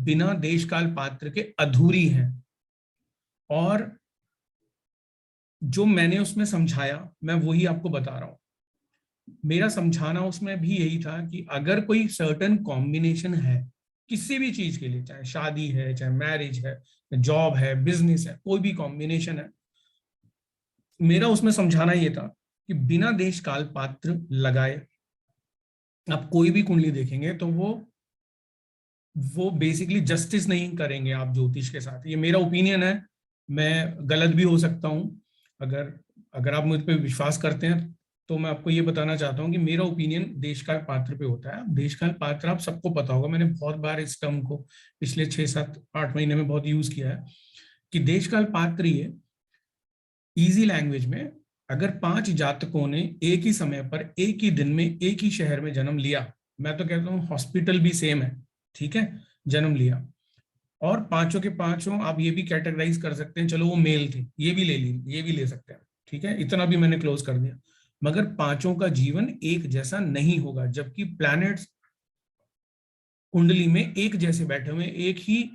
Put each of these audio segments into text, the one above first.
बिना देश काल पात्र के अधूरी है। और जो मैंने उसमें समझाया मैं वही आपको बता रहा हूं। मेरा समझाना उसमें भी यही था कि अगर कोई सर्टेन कॉम्बिनेशन है किसी भी चीज के लिए, चाहे शादी है, चाहे मैरिज है, जॉब है, बिजनेस है, कोई भी कॉम्बिनेशन है, मेरा उसमें समझाना ये था कि बिना देश काल पात्र लगाए आप कोई भी कुंडली देखेंगे तो वो बेसिकली जस्टिस नहीं करेंगे आप ज्योतिष के साथ। ये मेरा ओपिनियन है, मैं गलत भी हो सकता हूं। अगर अगर आप मुझ पर विश्वास करते हैं तो मैं आपको ये बताना चाहता हूँ कि मेरा ओपिनियन देशकाल पात्र पे होता है। देशकाल पात्र आप सबको पता होगा, मैंने बहुत बार इस टर्म को पिछले 6 7 8 महीने में बहुत यूज किया है कि देशकाल पात्र ये इजी लैंग्वेज में, अगर 5 जातकों ने एक ही समय पर एक ही दिन में एक ही शहर में जन्म लिया, मैं तो कहता हूँ हॉस्पिटल भी सेम है, ठीक है, जन्म लिया, और पांचों के पांचों आप ये भी कैटेगराइज कर सकते हैं, चलो वो मेल थे, ये भी ले सकते हैं, ठीक है, इतना भी मैंने क्लोज कर दिया। मगर पांचों का जीवन एक जैसा नहीं होगा, जबकि प्लैनेट्स कुंडली में एक जैसे बैठे हुए, एक ही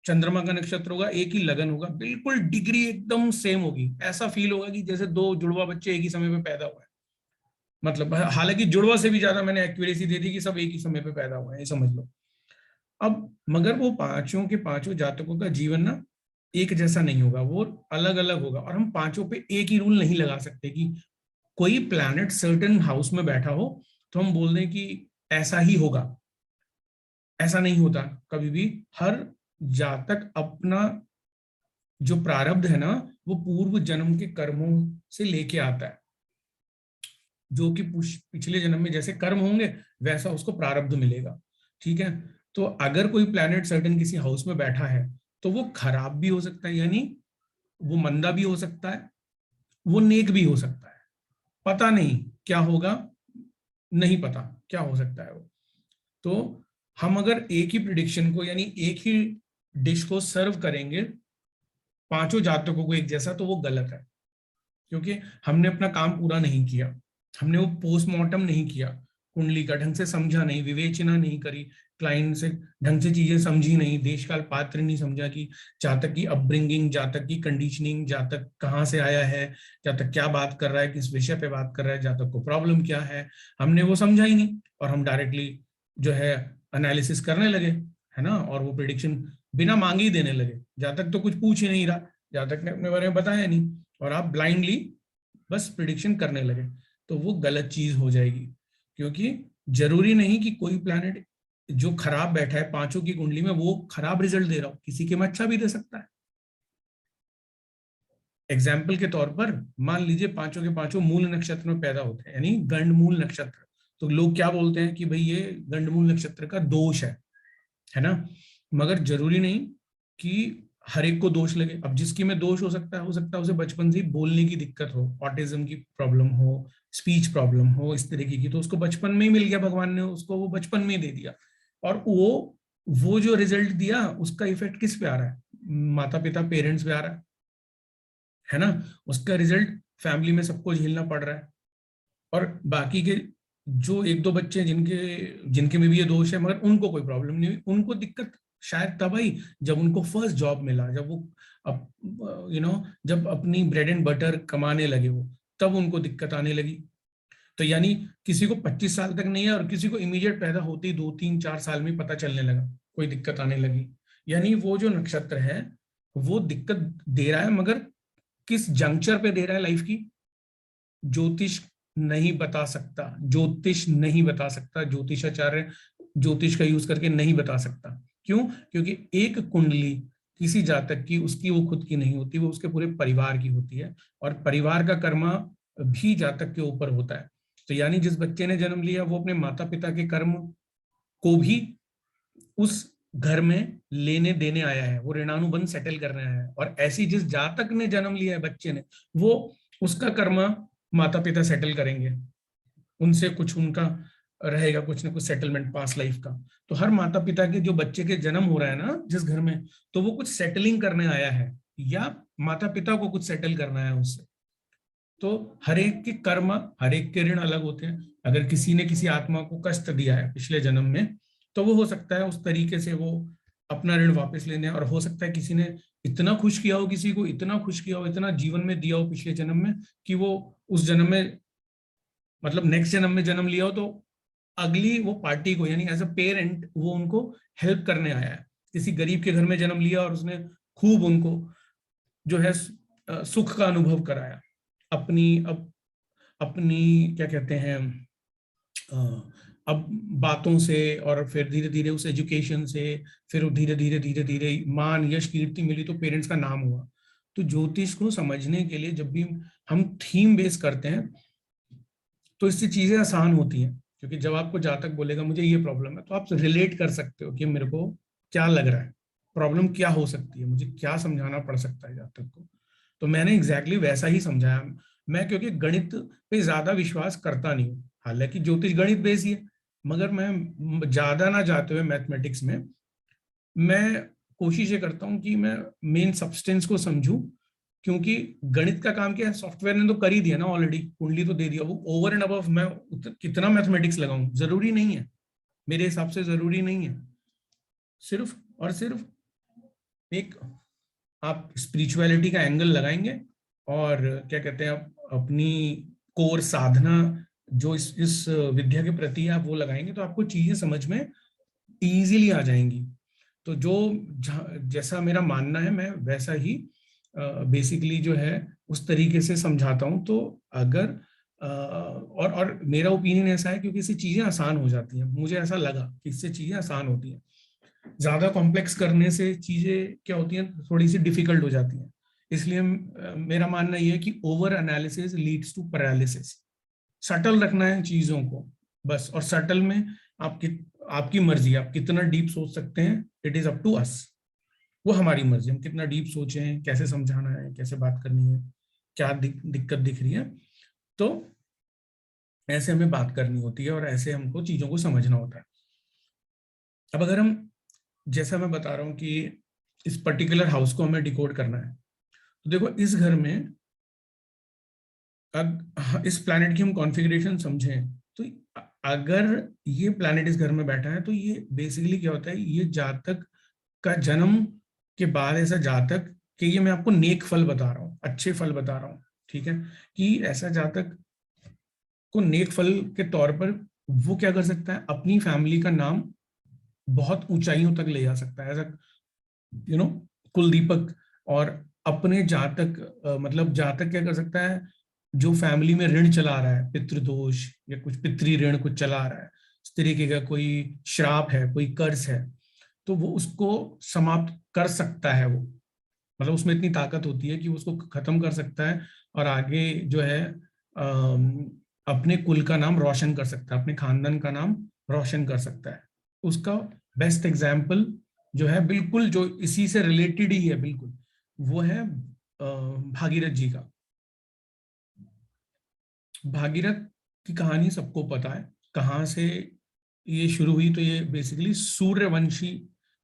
चंद्रमा का नक्षत्र होगा, एक ही लगन होगा, बिल्कुल डिग्री एकदम सेम होगी। ऐसा फील होगा कि जैसे दो जुड़वा बच्चे एक ही समय पे पैदा हुए हैं। मतलब हालांकि जुड़वा से भी ज्यादा मैंने एक्यूरेसी दे दी कि सब एक ही समय पे पैदा हुए हैं, ये समझ लो। अब मगर वो पांचों के पांचों जातकों का जीवन ना एक जैसा नहीं होगा, वो अलग अलग होगा। और हम पांचों पे एक ही रूल नहीं लगा सकते कि कोई प्लैनेट सर्टेन हाउस में बैठा हो तो हम बोल दें कि ऐसा ही होगा। ऐसा नहीं होता कभी भी। हर जातक अपना जो प्रारब्ध है ना, वो पूर्व जन्म के कर्मों से लेके आता है, जो कि पिछले जन्म में जैसे कर्म होंगे वैसा उसको प्रारब्ध मिलेगा, ठीक है। तो अगर कोई प्लैनेट सर्टेन किसी हाउस में बैठा है तो वो खराब भी हो सकता है, यानी वो मंदा भी हो सकता है, वो नेक भी हो सकता है। पता नहीं क्या होगा, नहीं पता क्या हो सकता है वो। तो हम अगर एक ही प्रिडिक्शन को यानी एक ही डिश को सर्व करेंगे पांचों जातकों को एक जैसा, तो वो गलत है, क्योंकि हमने अपना काम पूरा नहीं किया। हमने वो पोस्टमार्टम नहीं किया, कुंडली का ढंग से समझा नहीं, विवेचना नहीं करी, क्लाइंट से ढंग से चीजें समझी नहीं, देश काल पात्र नहीं समझा कि जातक की अपब्रिंगिंग, जातक की कंडीशनिंग, जातक कहाँ से आया है, जातक क्या बात कर रहा है, किस विषय पे बात कर रहा है, जातक को प्रॉब्लम क्या है, हमने वो समझा ही नहीं। और हम डायरेक्टली जो है एनालिसिस करने लगे, है ना, और वो प्रिडिक्शन बिना मांगे ही देने लगे। जातक तो कुछ पूछ ही नहीं रहा, जातक ने अपने बारे में बताया नहीं, और आप ब्लाइंडली बस प्रिडिक्शन करने लगे, तो वो गलत चीज हो जाएगी। क्योंकि जरूरी नहीं कि कोई प्लैनेट जो खराब बैठा है पांचों की कुंडली में वो खराब रिजल्ट दे रहा हो, किसी के में अच्छा भी दे सकता है। एग्जाम्पल के तौर पर मान लीजिए पांचों के पांचों मूल नक्षत्र में पैदा होते हैं, यानी गंड मूल नक्षत्र, तो लोग क्या बोलते हैं कि भाई ये गंड मूल नक्षत्र का दोष है ना। मगर जरूरी नहीं कि हर एक को दोष लगे। अब जिसकी में दोष हो सकता है उसे बचपन से ही बोलने की दिक्कत हो, ऑटिज्म की प्रॉब्लम हो, स्पीच प्रॉब्लम हो, इस तरीके की, तो उसको बचपन में ही मिल गया, भगवान ने उसको वो बचपन में ही दे दिया। और वो जो रिजल्ट दिया उसका इफेक्ट किस पे आ रहा है, माता पिता पेरेंट्स पे आ रहा है ना। उसका रिजल्ट फैमिली में सबको झेलना पड़ रहा है। और बाकी के जो एक दो बच्चे हैं जिनके जिनके में भी ये दोष है मगर उनको कोई प्रॉब्लम नहीं हुई, उनको दिक्कत शायद तब आई जब उनको फर्स्ट जॉब मिला, जब वो जब अपनी ब्रेड एंड बटर कमाने लगे वो, तब उनको दिक्कत आने लगी। तो यानी किसी को 25 साल तक नहीं है और किसी को इमीडिएट पैदा होते ही 2 3 4 साल में पता चलने लगा, कोई दिक्कत आने लगी। यानी वो जो नक्षत्र है वो दिक्कत दे रहा है, मगर किस जंक्चर पे दे रहा है लाइफ की, ज्योतिष नहीं बता सकता। ज्योतिष नहीं बता सकता, ज्योतिषाचार्य ज्योतिष का यूज करके नहीं बता सकता। क्यों? क्योंकि एक कुंडली किसी जातक की उसकी वो खुद की नहीं होती, वो उसके पूरे परिवार की होती है, और परिवार का कर्मा भी जातक के ऊपर होता है। तो यानी जिस बच्चे ने जन्म लिया वो अपने माता पिता के कर्म को भी उस घर में लेने देने आया है, वो ऋणानुबंध सेटल करने आया है। और ऐसी जिस जातक ने जन्म लिया है बच्चे ने, वो उसका कर्मा माता पिता सेटल करेंगे, उनसे कुछ उनका रहेगा, कुछ ना कुछ सेटलमेंट पास लाइफ का। तो हर माता पिता के जो बच्चे के जन्म हो रहा है ना जिस घर में, तो वो कुछ सेटलिंग करने आया है या माता पिता को कुछ सेटल करना है उससे। तो हर एक के कर्म, हर एक के ऋण अलग होते हैं। अगर किसी ने किसी आत्मा को कष्ट दिया है पिछले जन्म में, तो वो हो सकता है उस तरीके से वो अपना ऋण वापस लेने, और हो सकता है किसी ने इतना खुश किया हो, किसी को इतना खुश किया हो, इतना जीवन में दिया हो पिछले जन्म में, कि वो उस जन्म में, मतलब नेक्स्ट जन्म में जन्म लिया हो, तो अगली वो पार्टी को, यानी एज अ पेरेंट वो उनको हेल्प करने आया है। किसी गरीब के घर में जन्म लिया और उसने खूब उनको जो है सुख का अनुभव कराया, अपनी क्या कहते हैं, अब बातों से, और फिर धीरे धीरे उस एजुकेशन से, फिर धीरे धीरे धीरे धीरे मान यश कीर्ति मिली, तो पेरेंट्स का नाम हुआ। तो ज्योतिष को समझने के लिए जब भी हम थीम बेस करते हैं, तो इससे चीजें आसान होती हैं, क्योंकि जब आपको जातक बोलेगा मुझे ये प्रॉब्लम है, तो आप रिलेट कर सकते हो कि मेरे को क्या लग रहा है, प्रॉब्लम क्या हो सकती है, मुझे क्या समझाना पड़ सकता है जातक को। तो मैंने एग्जैक्टली वैसा ही समझाया। मैं क्योंकि गणित पे ज्यादा विश्वास करता नहीं हूँ, हालांकि ज्योतिष गणित बेस ही है, मगर मैं ज्यादा ना जाते हुए मैथमेटिक्स में, मैं कोशिश ये करता हूँ कि मैं मेन सब्सटेंस को समझूं। क्योंकि गणित का काम क्या है, सॉफ्टवेयर ने तो कर ही दिया ना ऑलरेडी, कुंडली तो दे दिया, वो ओवर एंड अबव मैं कितना मैथमेटिक्स लगाऊं, जरूरी नहीं है, मेरे हिसाब से जरूरी नहीं है। सिर्फ और सिर्फ एक आप स्पिरिचुअलिटी का एंगल लगाएंगे, और क्या कहते हैं, आप अपनी कोर साधना जो इस विद्या के प्रति आप वो लगाएंगे, तो आपको चीजें समझ में इजीली आ जाएंगी। तो जो जैसा मेरा मानना है, मैं वैसा ही बेसिकली जो है उस तरीके से समझाता हूँ। तो अगर और मेरा ओपिनियन ऐसा है, क्योंकि इससे चीजें आसान हो जाती हैं, मुझे ऐसा लगा कि इससे चीजें आसान होती हैं। ज्यादा कॉम्प्लेक्स करने से चीजें क्या होती हैं, थोड़ी सी डिफिकल्ट हो जाती हैं। इसलिए मेरा मानना यह है कि over analysis leads to paralysis. सटल रखना है चीजों को बस, और सटल में आपकी आपकी मर्जी, आप कितना डीप सोच सकते हैं, it is up to us. वो हमारी मर्जी, हम कितना डीप सोचें, कैसे समझाना है, कैसे बात करनी है, क्या दिक्कत दिख रही है, तो ऐसे हमें बात करनी होती है, और ऐसे हमको चीजों को समझना होता है। अब अगर हम, जैसा मैं बता रहा हूँ कि इस पर्टिकुलर हाउस को हमें डिकोड करना है, तो देखो इस घर में इस प्लैनेट की हम कॉन्फ़िगरेशन समझें, तो अगर ये प्लैनेट इस घर में बैठा है, तो ये बेसिकली क्या होता है, ये जातक का जन्म के बाद ऐसा जातक, कि ये मैं आपको नेक फल बता रहा हूँ, अच्छे फल बता रहा हूँ, ठीक है, कि ऐसा जातक को नेक फल के तौर पर वो क्या कर सकता है, अपनी फैमिली का नाम बहुत ऊंचाइयों तक ले जा सकता है, ऐसा कुलदीपक। और अपने जातक मतलब जातक क्या कर सकता है, जो फैमिली में ऋण चला रहा है, पितृदोष या कुछ पितृ ऋण कुछ चला रहा है, इस तरीके का कोई श्राप है, कोई कर्ज है, तो वो उसको समाप्त कर सकता है। वो मतलब उसमें इतनी ताकत होती है कि वो उसको खत्म कर सकता है, और आगे जो है अपने कुल का नाम रोशन कर सकता है, अपने खानदान का नाम रोशन कर सकता है। उसका बेस्ट एग्जाम्पल जो है, बिल्कुल जो इसी से रिलेटेड ही है बिल्कुल, वो है भागीरथ जी का। भागीरथ की कहानी सबको पता है, कहाँ से ये शुरू हुई। तो ये बेसिकली सूर्यवंशी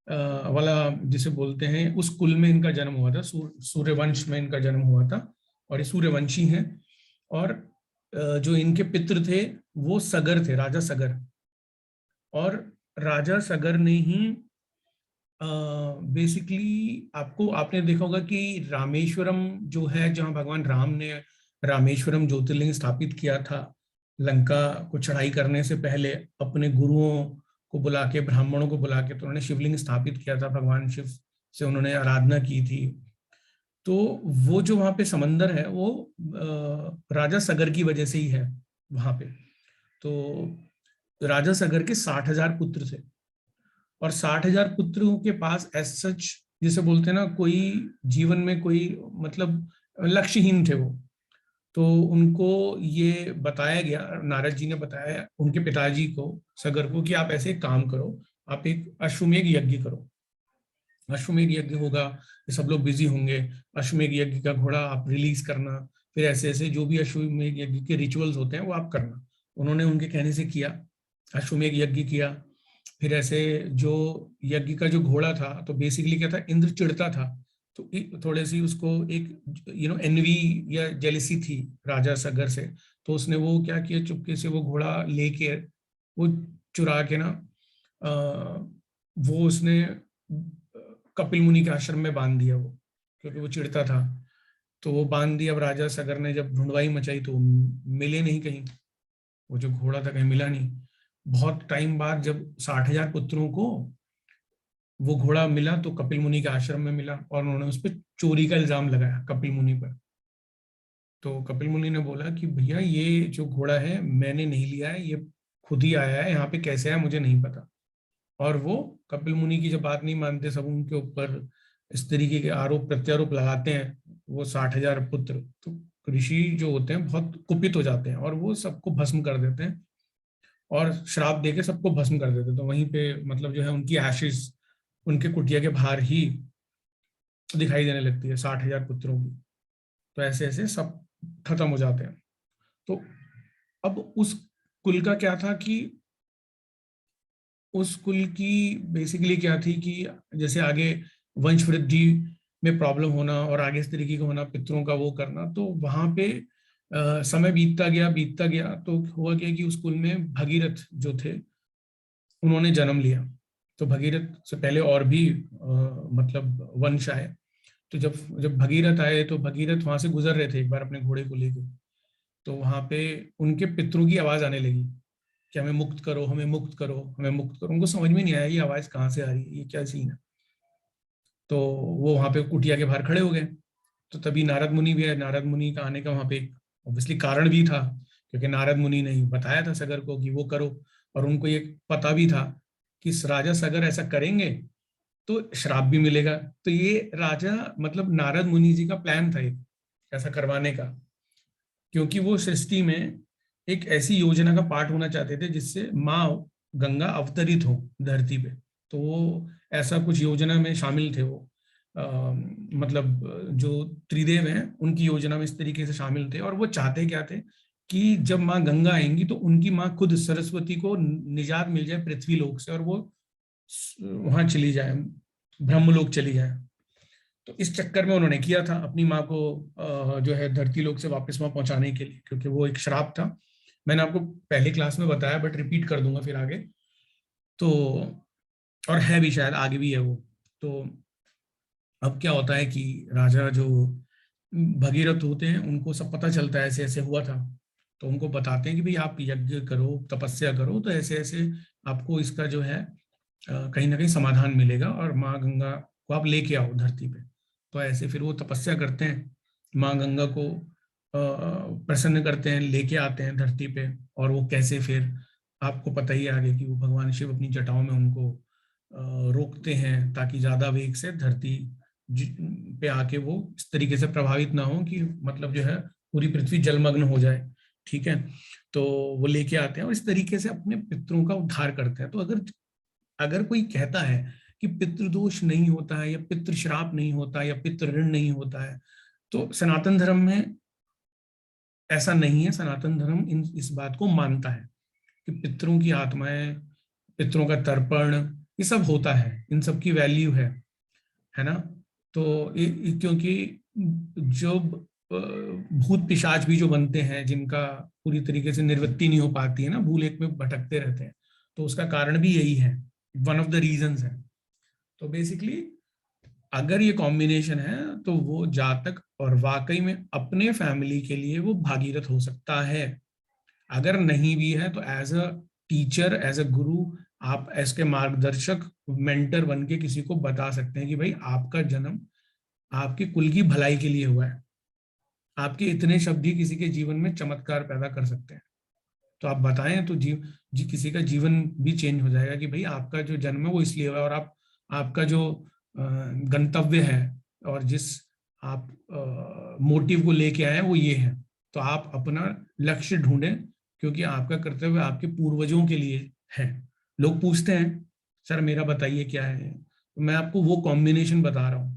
वाला जिसे बोलते हैं, उस कुल में इनका जन्म हुआ था, सूर्यवंश में इनका जन्म हुआ था, और ये सूर्यवंशी हैं। और जो इनके पितृ थे वो सगर थे, राजा सगर। और राजा सगर ने ही बेसिकली, आपने देखा होगा कि रामेश्वरम जो है, जहाँ भगवान राम ने रामेश्वरम ज्योतिर्लिंग स्थापित किया था, लंका को चढ़ाई करने से पहले अपने गुरुओं को बुला के, ब्राह्मणों को बुला के, तो उन्होंने शिवलिंग स्थापित किया था, भगवान शिव से उन्होंने आराधना की थी। तो वो जो वहां पे समंदर है, वो राजा सगर की वजह से ही है वहां पे। तो राजा सगर के 60,000 पुत्र थे, और 60,000 पुत्रों के पास एज सच, जिसे बोलते हैं ना, कोई जीवन में कोई मतलब लक्ष्यहीन थे वो। तो उनको ये बताया गया, नारद जी ने बताया उनके पिताजी को, सगर को, कि आप ऐसे एक काम करो, आप एक अश्वमेध यज्ञ करो। अश्वमेध यज्ञ होगा, ये सब लोग बिजी होंगे, अश्वमेध यज्ञ का घोड़ा आप रिलीज करना, फिर ऐसे ऐसे जो भी अश्वमेध यज्ञ के रिचुअल्स होते हैं वो आप करना। उन्होंने उनके कहने से किया, अश्वमेध यज्ञ किया। फिर ऐसे जो यज्ञ का जो घोड़ा था, तो बेसिकली क्या था, इंद्र चिढ़ता था, तो थोड़ी सी उसको एक एनवी या जेलिसी थी राजा सगर से। तो उसने वो क्या किया, चुपके से वो घोड़ा लेके, वो चुरा के ना वो उसने कपिल मुनि के आश्रम में बांध दिया वो, क्योंकि वो चिढ़ता था। तो वो बांध दिया। अब राजा सगर ने जब ढूंढवाई मचाई तो मिले नहीं कहीं, वो जो घोड़ा था कहीं मिला नहीं। बहुत टाइम बाद जब 60,000 पुत्रों को वो घोड़ा मिला तो कपिल मुनि के आश्रम में मिला, और उन्होंने उस पर चोरी का इल्जाम लगाया कपिल मुनि पर। तो कपिल मुनि ने बोला कि भैया ये जो घोड़ा है मैंने नहीं लिया है, ये खुद ही आया है, यहाँ पे कैसे आया मुझे नहीं पता। और वो कपिल मुनि की जब बात नहीं मानते, सब उनके ऊपर इस तरीके के आरोप प्रत्यारोप लगाते हैं, वो 60,000 पुत्र। तो ऋषि जो होते हैं बहुत कुपित हो जाते हैं और वो सबको भस्म कर देते हैं और श्राप देके सबको भस्म कर देते हैं। तो वहीं पे मतलब जो है उनकी एशेस उनके कुटिया के बाहर ही दिखाई देने लगती है 60,000 पुत्रों की। तो ऐसे ऐसे सब खत्म हो जाते हैं। तो अब उस कुल का क्या था कि उस कुल की बेसिकली क्या थी कि जैसे आगे वंश वृद्धि में प्रॉब्लम होना और आगे इस तरीके का होना, पितरों का वो करना, तो वहां पे समय बीतता गया तो हुआ क्या कि उस कुल में भगीरथ जो थे उन्होंने जन्म लिया। तो भगीरथ से पहले और भी मतलब वंश आए। तो जब जब भगीरथ आए तो भगीरथ वहां से गुजर रहे थे एक बार अपने घोड़े को लेके। तो वहां पे उनके पितरों की आवाज आने लगी कि हमें मुक्त करो, हमें मुक्त करो, हमें मुक्त करो। उनको समझ में नहीं आया ये आवाज कहाँ से आ रही है, ये क्या सीन है। तो वो वहां पे कुटिया के बाहर खड़े हो गए। तो तभी नारद मुनि भी है। नारद मुनि का आने का वहां पे ऑब्वियसली कारण भी था, क्योंकि नारद मुनि ने बताया था सगर को कि वो करो, और उनको ये पता भी था कि राजा सगर ऐसा करेंगे तो श्राप भी मिलेगा। तो ये राजा मतलब नारद मुनि जी का प्लान था एक ऐसा करवाने का, क्योंकि वो सृष्टि में एक ऐसी योजना का पार्ट होना चाहते थे जिससे माँ गंगा अवतरित हो धरती पे। तो वो ऐसा कुछ योजना में शामिल थे वो। मतलब जो त्रिदेव हैं उनकी योजना में इस तरीके से शामिल थे, और वो चाहते क्या थे कि जब माँ गंगा आएंगी तो उनकी माँ खुद सरस्वती को निजात मिल जाए पृथ्वी लोक से, और वो वहां चली जाए, ब्रह्मलोक चली जाए। तो इस चक्कर में उन्होंने किया था अपनी माँ को जो है धरती लोक से वापस वहां पहुंचाने के लिए, क्योंकि वो एक श्राप था। मैंने आपको पहली क्लास में बताया बट रिपीट कर दूंगा फिर आगे। तो और है भी शायद आगे भी है वो। तो अब क्या होता है कि राजा जो भगीरथ होते हैं उनको सब पता चलता है ऐसे ऐसे हुआ था। तो उनको बताते हैं कि भाई आप यज्ञ करो, तपस्या करो, तो ऐसे ऐसे आपको इसका जो है कहीं ना कहीं समाधान मिलेगा, और माँ गंगा को आप लेके आओ धरती पे। तो ऐसे फिर वो तपस्या करते हैं, माँ गंगा को प्रसन्न करते हैं, लेके आते हैं धरती पे। और वो कैसे फिर आपको पता ही है आगे कि वो भगवान शिव अपनी जटाओं में उनको रोकते हैं ताकि ज्यादा वेग से धरती पे आके वो इस तरीके से प्रभावित ना हो कि मतलब जो है पूरी पृथ्वी जलमग्न हो जाए। ठीक है। तो वो लेके आते हैं और इस तरीके से अपने पितरों का उद्धार करते हैं। तो अगर अगर कोई कहता है कि पितृदोष नहीं होता है या पितृ श्राप नहीं होता है या पितृ ऋण नहीं होता है, तो सनातन धर्म में ऐसा नहीं है। सनातन धर्म इस बात को मानता है कि पितरों की आत्माएं, पितरों का तर्पण, ये सब होता है, इन सब की वैल्यू है ना। तो क्योंकि जो भूत पिशाच भी जो बनते हैं जिनका पूरी तरीके से निवृत्ति नहीं हो पाती है ना, भूल एक में भटकते रहते हैं, तो उसका कारण भी यही है, वन ऑफ द रीजंस है। तो बेसिकली अगर ये कॉम्बिनेशन है तो वो जातक और वाकई में अपने फैमिली के लिए वो भागीरथ हो सकता है। अगर नहीं भी है तो as a teacher, as a guru, आप इसके मार्गदर्शक मेंटर बन के किसी को बता सकते हैं कि भाई आपका जन्म आपके कुल की भलाई के लिए हुआ है। आपके इतने शब्द ही किसी के जीवन में चमत्कार पैदा कर सकते हैं। तो आप बताएं तो किसी का जीवन भी चेंज हो जाएगा कि भाई आपका जो जन्म है वो इसलिए हुआ है, और आपका जो गंतव्य है और जिस आप मोटिव को लेके आए हैं वो ये है। तो आप अपना लक्ष्य ढूंढें, क्योंकि आपका कर्तव्य आपके पूर्वजों के लिए है। लोग पूछते हैं सर मेरा बताइए क्या है, तो मैं आपको वो कॉम्बिनेशन बता रहा हूँ।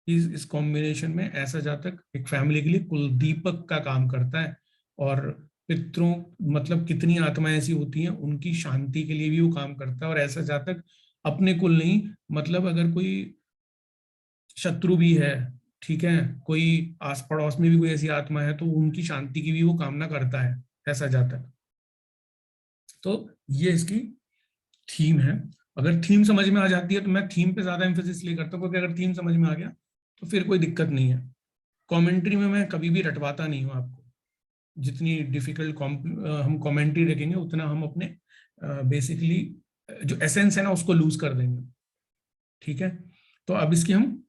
इस कॉम्बिनेशन में ऐसा जातक एक फैमिली के लिए कुलदीपक का काम करता है, और पितरों मतलब कितनी आत्माएं ऐसी होती हैं उनकी शांति के लिए भी वो काम करता है। और ऐसा जातक अपने कुल नहीं, मतलब अगर कोई शत्रु भी है, ठीक है, कोई आस पड़ोस में भी कोई ऐसी आत्मा है तो उनकी शांति की भी वो कामना करता है ऐसा जातक। तो ये इसकी थीम है। अगर थीम समझ में आ जाती है तो मैं थीम पे ज्यादा एम्फोसिस इसलिए करता हूँ, क्योंकि अगर थीम समझ में आ गया तो फिर कोई दिक्कत नहीं है। कमेंट्री में मैं कभी भी रटवाता नहीं हूँ आपको। जितनी डिफिकल्ट हम कमेंट्री रखेंगे उतना हम अपने बेसिकली जो एसेंस है ना उसको लूज कर देंगे। ठीक है, तो अब इसकी हम